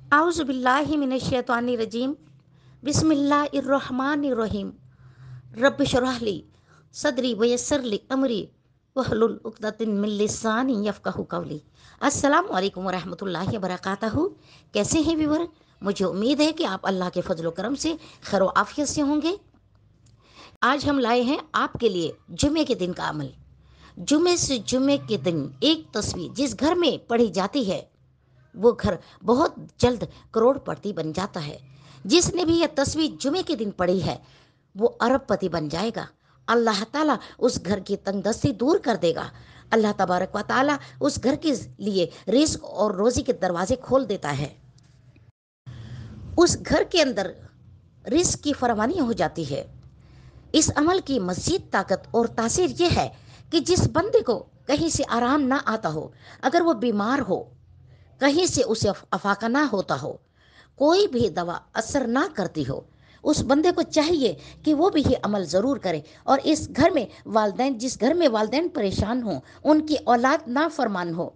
आउज़ु बिल्लाहि मिनश्शैतानिर्रजीम बिस्मिल्लाहिर्रहमानिर्रहीम रब्बि श्रह ली सदरी वयस्सिर ली अमरी वहलुल उक़दतिन मिन लिसानी यफ़क़हू क़ौली। अस्सलामु अलैकुम वरहमतुल्लाहि वबरकातहू। कैसे हैं व्यूअर? मुझे उम्मीद है कि आप अल्लाह के फजल करम से खैर आफियत से होंगे। आज हम लाए हैं आपके लिए जुमे के दिन का अमल। जुमे से जुमे के दिन एक तस्वीर जिस घर में पढ़ी जाती है वो घर बहुत जल्द करोड़पति बन जाता है। जिसने भी यह तस्वीर जुमे के दिन पढ़ी है वो अरबपति बन जाएगा। अल्लाह ताला उस घर की तंगदस्ती दूर कर देगा। अल्लाह तबारक व ताला उस घर के लिए रिस्क और रोजी के दरवाजे खोल देता है। उस घर के अंदर रिस्क की फरमानी हो जाती है। इस अमल की मज़ीद ताकत और तासीर यह है कि जिस बंदे को कहीं से आराम ना आता हो, अगर वो बीमार हो, कहीं से उसे अफाका ना होता हो, कोई भी दवा असर ना करती हो, उस बंदे को चाहिए कि वो भी ये अमल ज़रूर करे। और इस घर में वालदैन, जिस घर में वालदैन परेशान हो, उनकी औलाद ना फरमान हो,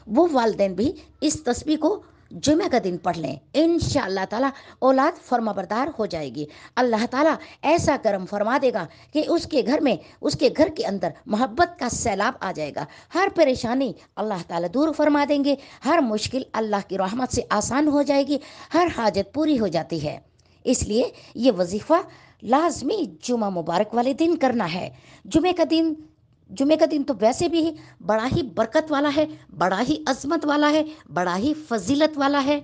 वो वालदैन भी इस तस्बीह को जुमे का दिन पढ़ लें। इंशाअल्लाह ताला औलाद फरमाबरदार हो जाएगी। अल्लाह ताला ऐसा करम फरमा देगा कि उसके घर में, उसके घर के अंदर मोहब्बत का सैलाब आ जाएगा। हर परेशानी अल्लाह ताला दूर फरमा देंगे। हर मुश्किल अल्लाह की रहमत से आसान हो जाएगी। हर हाजत पूरी हो जाती है। इसलिए ये वजीफ़ा लाजमी जुमा मुबारक वाले दिन करना है। जुमे का दिन तो वैसे भी बड़ा ही बरकत वाला है, बड़ा ही अजमत वाला है, बड़ा ही फजीलत वाला है।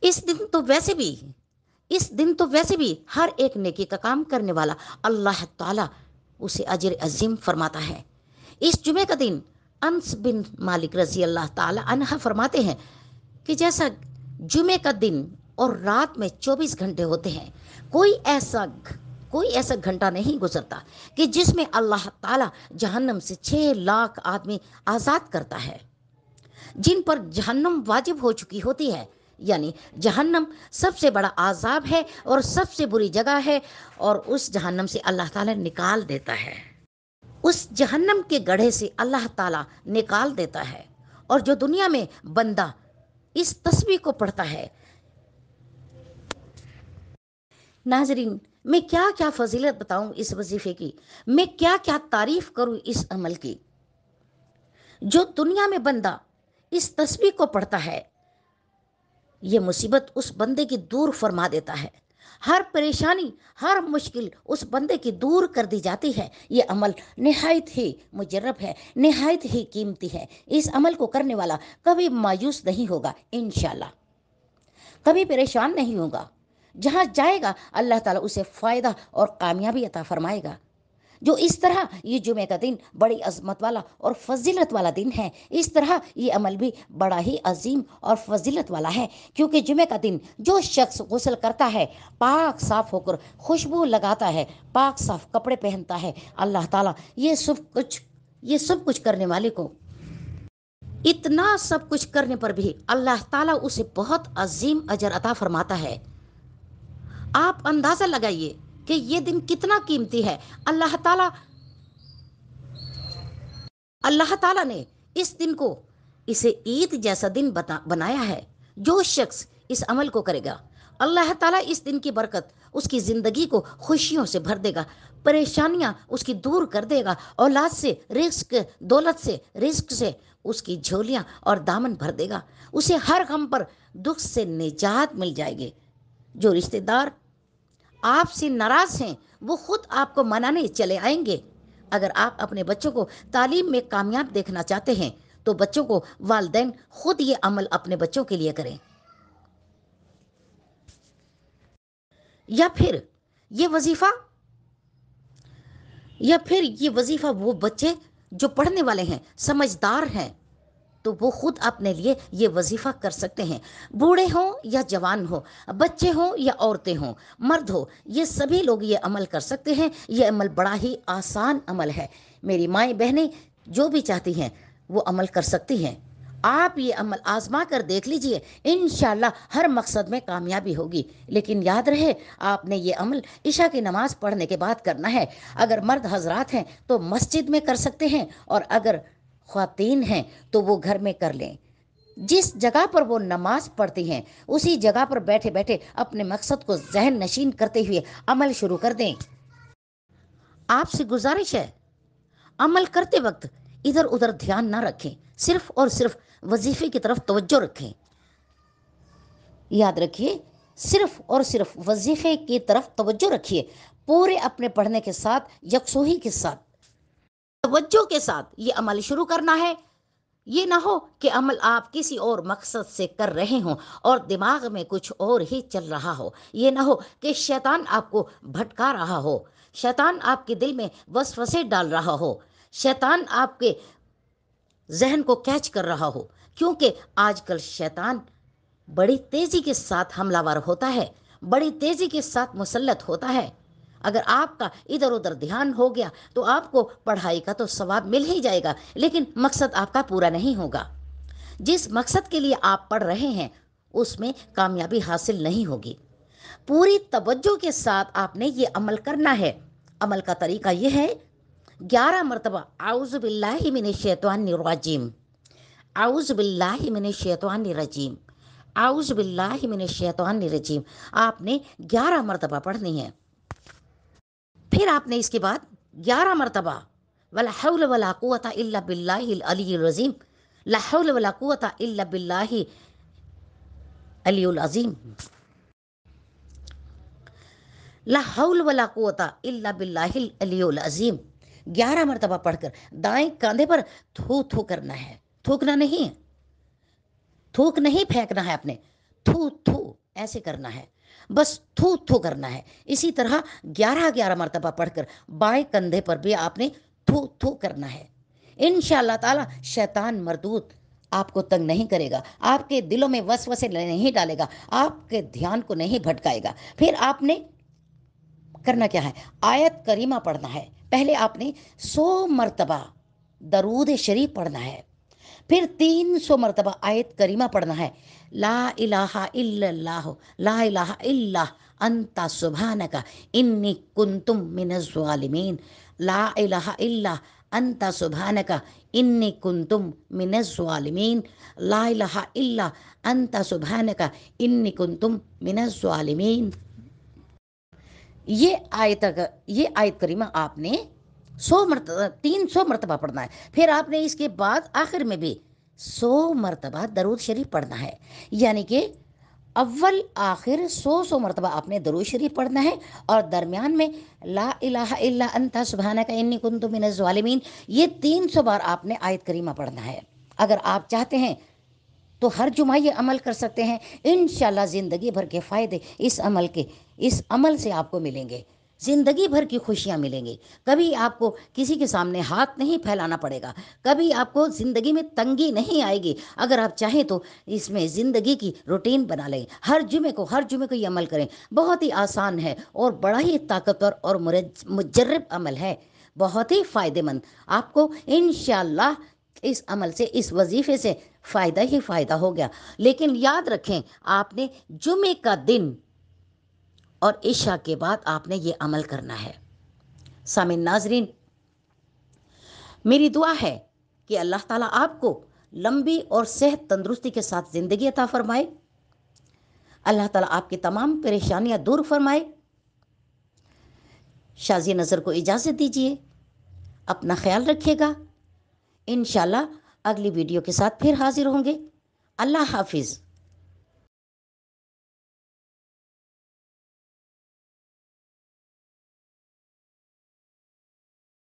इस दिन तो वैसे भी इस दिन तो वैसे भी हर एक नेकी का काम करने वाला अल्लाह ताला उसे अजर अजीम फरमाता है। इस जुमे का दिन अनस बिन मालिक रजी अल्लाह ताला अन्हा फरमाते हैं कि जैसा जुमे का दिन और रात में 24 घंटे होते हैं, कोई ऐसा घंटा नहीं गुजरता कि जिसमें अल्लाह ताला जहन्नम से 6 लाख आदमी आज़ाद करता है। जिन पर जहन्नम वाजिब हो चुकी होती है, यानी जहन्नम सबसे बड़ा आज़ाब है और सबसे बुरी जगह है, और उस जहन्नम से अल्लाह ताला निकाल देता है। उस जहन्नम के गड्ढे से अल्लाह ताला निकाल देता है। और जो दुनिया में बंदा इस तस्बीह को पढ़ता है, नाजरीन, मैं क्या क्या फजीलत बताऊं इस वजीफे की, मैं क्या क्या तारीफ करूं इस अमल की। जो दुनिया में बंदा इस तस्बीह को पढ़ता है, ये मुसीबत उस बंदे की दूर फरमा देता है। हर परेशानी, हर मुश्किल उस बंदे की दूर कर दी जाती है। ये अमल निहायत ही मुजर्रब है, निहायत ही कीमती है। इस अमल को करने वाला कभी मायूस नहीं होगा, इंशाल्लाह कभी परेशान नहीं होगा। जहाँ जाएगा अल्लाह ताला उसे फ़ायदा और कामयाबी अता फरमाएगा। जो इस तरह ये जुमे का दिन बड़ी अजमत वाला और फजीलत वाला दिन है, इस तरह ये अमल भी बड़ा ही अजीम और फजीलत वाला है। क्योंकि जुमे का दिन जो शख्स गुस्ल करता है, पाक साफ होकर खुशबू लगाता है, पाक साफ कपड़े पहनता है, अल्लाह ताला ये सब कुछ करने वाले को, इतना सब कुछ करने पर भी अल्लाह ताला उसे बहुत अजीम अजर अता फरमाता है। आप अंदाजा लगाइए कि ये दिन कितना कीमती है। अल्लाह ताला ने इस दिन को, इसे ईद जैसा दिन बनाया है। जो शख्स इस अमल को करेगा, अल्लाह ताला इस दिन की बरकत उसकी ज़िंदगी को खुशियों से भर देगा, परेशानियां उसकी दूर कर देगा, औलाद से रिस्क, दौलत से रिस्क से उसकी झोलियां और दामन भर देगा। उसे हर गम पर दुख से निजात मिल जाएगी। जो रिश्तेदार आपसे नाराज़ हैं वो खुद आपको मनाने चले आएंगे। अगर आप अपने बच्चों को तालीम में कामयाब देखना चाहते हैं तो बच्चों को वालिदैन खुद ये अमल अपने बच्चों के लिए करें। या फिर ये वजीफ़ा वो बच्चे जो पढ़ने वाले हैं, समझदार हैं, तो वो खुद अपने लिए ये वजीफ़ा कर सकते हैं। बूढ़े हों या जवान हो, बच्चे हों या औरतें हों, मर्द हो, ये सभी लोग ये अमल कर सकते हैं। ये अमल बड़ा ही आसान अमल है। मेरी माएँ बहनें जो भी चाहती हैं वो अमल कर सकती हैं। आप ये अमल आजमा कर देख लीजिए, इंशाल्लाह हर मकसद में कामयाबी होगी। लेकिन याद रहे, आपने ये अमल इशा की नमाज़ पढ़ने के बाद करना है। अगर मर्द हजरात हैं तो मस्जिद में कर सकते हैं, और अगर ख्वातीन हैं तो वो घर में कर लें। جس جگہ پر وہ نماز پڑھتی ہیں اسی جگہ پر بیٹھے بیٹھے اپنے مقصد کو ذہن نشین کرتے ہوئے عمل شروع کر دیں۔ آپ سے گزارش ہے، عمل کرتے وقت ادھر ادھر دھیان نہ رکھیں، صرف اور صرف وظیفے کی طرف توجہ رکھیں۔ یاد رکھیے، صرف اور صرف وظیفے کی طرف توجہ رکھیے، پورے اپنے پڑھنے کے ساتھ یکسوئی کے ساتھ توجہ کے ساتھ یہ عمل شروع کرنا ہے۔ یہ نہ ہو کہ عمل آپ کسی اور مقصد سے کر رہے ہوں اور دماغ میں کچھ اور ہی چل رہا ہو۔ یہ نہ ہو کہ شیطان آپ کو بھٹکا رہا ہو، شیطان آپ کے دل میں وسوسے ڈال رہا ہو، شیطان آپ کے ذہن کو کیچ کر رہا ہو، کیونکہ آج کل شیطان بڑی تیزی کے ساتھ حملہ ور ہوتا ہے، بڑی تیزی کے ساتھ مسلط ہوتا ہے۔ اگر آپ کا ادھر ادھر دھیان ہو گیا تو آپ کو پڑھائی کا تو ثواب مل ہی جائے گا، لیکن مقصد آپ کا پورا نہیں ہوگا۔ جس مقصد کے لیے آپ پڑھ رہے ہیں اس میں کامیابی حاصل نہیں ہوگی۔ پوری توجہ کے ساتھ آپ نے یہ عمل کرنا ہے۔ عمل کا طریقہ یہ ہے، 11 مرتبہ اعوذ باللہ من الشیطان الرجیم، اعوذ باللہ من الشیطان الرجیم، اعوذ باللہ من الشیطان الرجیم آپ نے 11 مرتبہ پڑھنی ہے۔ پھر آپ نے اس کے بعد 11 مرتبہ ولا حول ولا قوت الا باللہ العلی العظیم، لا حول ولا قوت الا باللہ علی العظیم، لا حول ولا قوت الا باللہ العلی العظیم 11 مرتبہ پڑھ کر دائیں کاندھے پر تھو تھو کرنا ہے، تھوکنا نہیں ہے، تھوک نہیں پھینکنا ہے، اپنے تھو تھو ایسے کرنا ہے، بس تھو تھو کرنا ہے۔ اسی طرح 11 مرتبہ پڑھ کر بائیں کندھے پر بھی آپ نے تھو تھو کرنا ہے۔ انشاءاللہ تعالی شیطان مردود آپ کو تنگ نہیں کرے گا، آپ کے دلوں میں وسوسے نہیں ڈالے گا، آپ کے دھیان کو نہیں بھٹکائے گا۔ پھر آپ نے کرنا کیا ہے، آیت کریمہ پڑھنا ہے۔ پہلے آپ نے 100 مرتبہ درود شریف پڑھنا ہے، پھر 300 مرتبہ آیت کریمہ پڑھنا ہے، لا الہ الا اللہ، لا الہ الا انت سبحانک انی کنت من الظالمین، لا الہ الا انت سبحانک انی کنت من الظالمین، لا الہ الا انت سبحانک انی کنت من الظالمین۔ یہ آیت کریمہ آپ نے 300 مرتبہ پڑھنا ہے۔ پھر آپ نے اس کے بعد آخر میں بھی 100 مرتبہ درود شریف پڑھنا ہے، یعنی کہ اول آخر 100 مرتبہ آپ نے درود شریف پڑھنا ہے، اور درمیان میں لا الہ الا انت سبحانک انی کنت من الظالمین یہ 300 بار آپ نے آیت کریمہ پڑھنا ہے۔ اگر آپ چاہتے ہیں تو ہر جمعہ یہ عمل کر سکتے ہیں، انشاءاللہ زندگی بھر کے فائدے اس عمل سے آپ کو ملیں گے، زندگی بھر کی خوشیاں ملیں گی۔ کبھی آپ کو کسی کے سامنے ہاتھ نہیں پھیلانا پڑے گا، کبھی آپ کو زندگی میں تنگی نہیں آئے گی۔ اگر آپ چاہیں تو اس میں زندگی کی روٹین بنا لیں، ہر جمعے کو یہ عمل کریں، بہت ہی آسان ہے اور بڑا ہی طاقتور اور مجرب عمل ہے، بہت ہی فائدہ مند۔ آپ کو انشاءاللہ اس عمل سے، اس وظیفے سے فائدہ ہی فائدہ ہو گیا۔ لیکن یاد رکھیں، آپ نے جمعے کا دن اور عشاء کے بعد آپ نے یہ عمل کرنا ہے۔ سامعین ناظرین، میری دعا ہے کہ اللہ تعالیٰ آپ کو لمبی اور صحت تندرستی کے ساتھ زندگی عطا فرمائے، اللہ تعالیٰ آپ کی تمام پریشانیاں دور فرمائے۔ شازیہ نظر کو اجازت دیجیے، اپنا خیال رکھیے گا، انشاءاللہ اگلی ویڈیو کے ساتھ پھر حاضر ہوں گے۔ اللہ حافظ۔